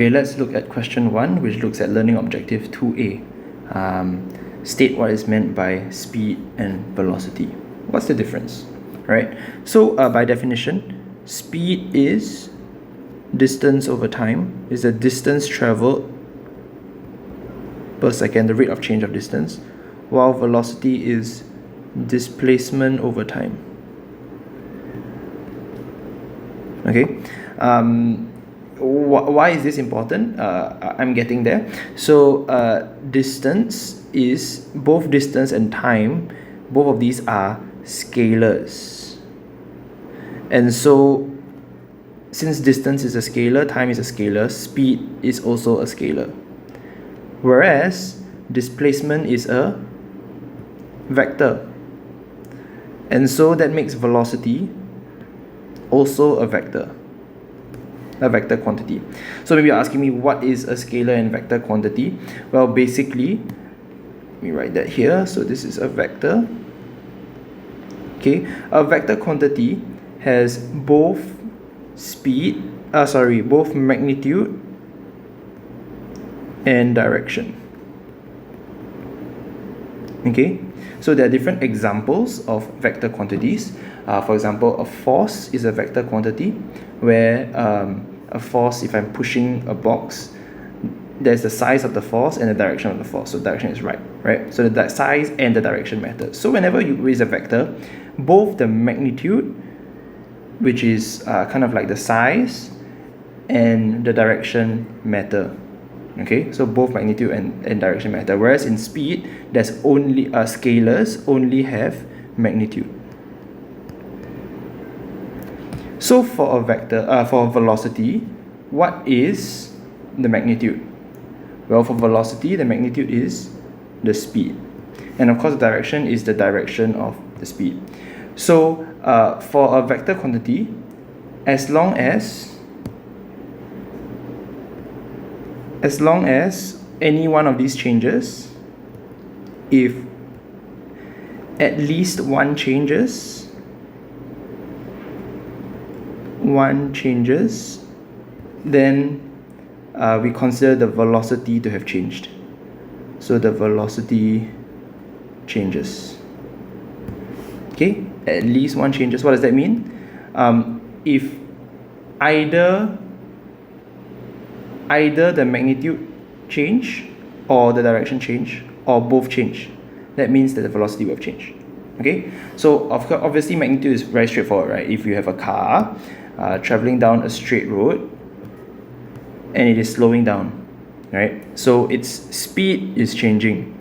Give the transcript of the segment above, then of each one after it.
Okay, let's look at question 1, which looks at learning objective 2a. State what is meant by speed and velocity. What's the difference? Right? So by definition, speed is distance over time, is the distance traveled per second, the rate of change of distance, while velocity is displacement over time. Okay? Why is this important? I'm getting there. So distance is, both distance and time, both of these are scalars. And so since distance is a scalar, time is a scalar, speed is also a scalar. Whereas displacement is a vector. And so that makes velocity also a vector quantity. So maybe you're asking me, what is a scalar and vector quantity? Well, basically, let me write that here. So this is a vector. Okay, a vector quantity has both both magnitude and direction. Okay, so there are different examples of vector quantities. For example, a force is a vector quantity where a force, if I'm pushing a box, there's the size of the force and the direction of the force. So direction is right? So the size and the direction matter. So whenever you raise a vector, both the magnitude, which is kind of like the size, and the direction matter. Okay, so both magnitude and direction matter. Whereas in speed, there's only scalars only have magnitude. So for a vector, for velocity, what is the magnitude? Well, for velocity, the magnitude is the speed. And of course, the direction is the direction of the speed. So for a vector quantity, as long as any one of these changes, if at least one changes, then we consider the velocity to have changed. So the velocity changes. Okay, at least one changes. What does that mean? If either the magnitude change or the direction change or both change, that means that the velocity will have changed. Okay, so obviously magnitude is very straightforward, right? If you have a car traveling down a straight road and it is slowing down, right? So its speed is changing.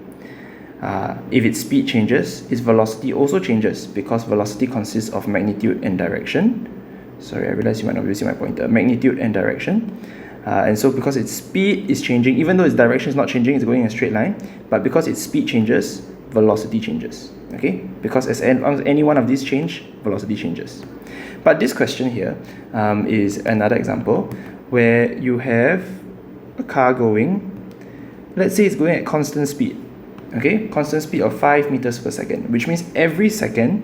If its speed changes, its velocity also changes, because velocity consists of magnitude and direction. Sorry, I realize you might not be using my pointer. Magnitude and direction. And so because its speed is changing, even though its direction is not changing, it's going in a straight line, but because its speed changes, velocity changes. Okay, because as long as any one of these change, velocity changes. But this question here is another example where you have a car going, let's say it's going at constant speed. Okay, constant speed of 5 meters per second, which means every second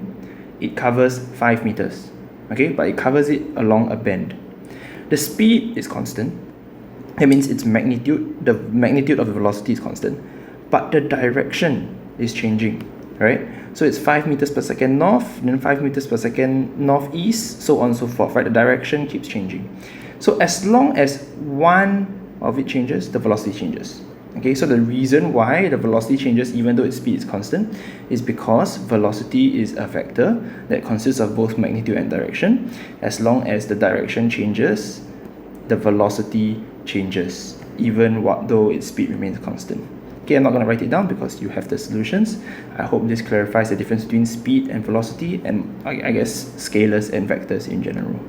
it covers 5 meters. Okay, but it covers it along a bend. The speed is constant. That means its magnitude, the magnitude of the velocity is constant, but the direction is changing, right? So it's 5 meters per second north, then 5 meters per second northeast, so on and so forth, right? The direction keeps changing. So as long as one of it changes, the velocity changes. Okay, so the reason why the velocity changes even though its speed is constant is because velocity is a vector that consists of both magnitude and direction. As long as the direction changes, the velocity changes, even though its speed remains constant. Okay, I'm not going to write it down because you have the solutions. I hope this clarifies the difference between speed and velocity, and I guess scalars and vectors in general.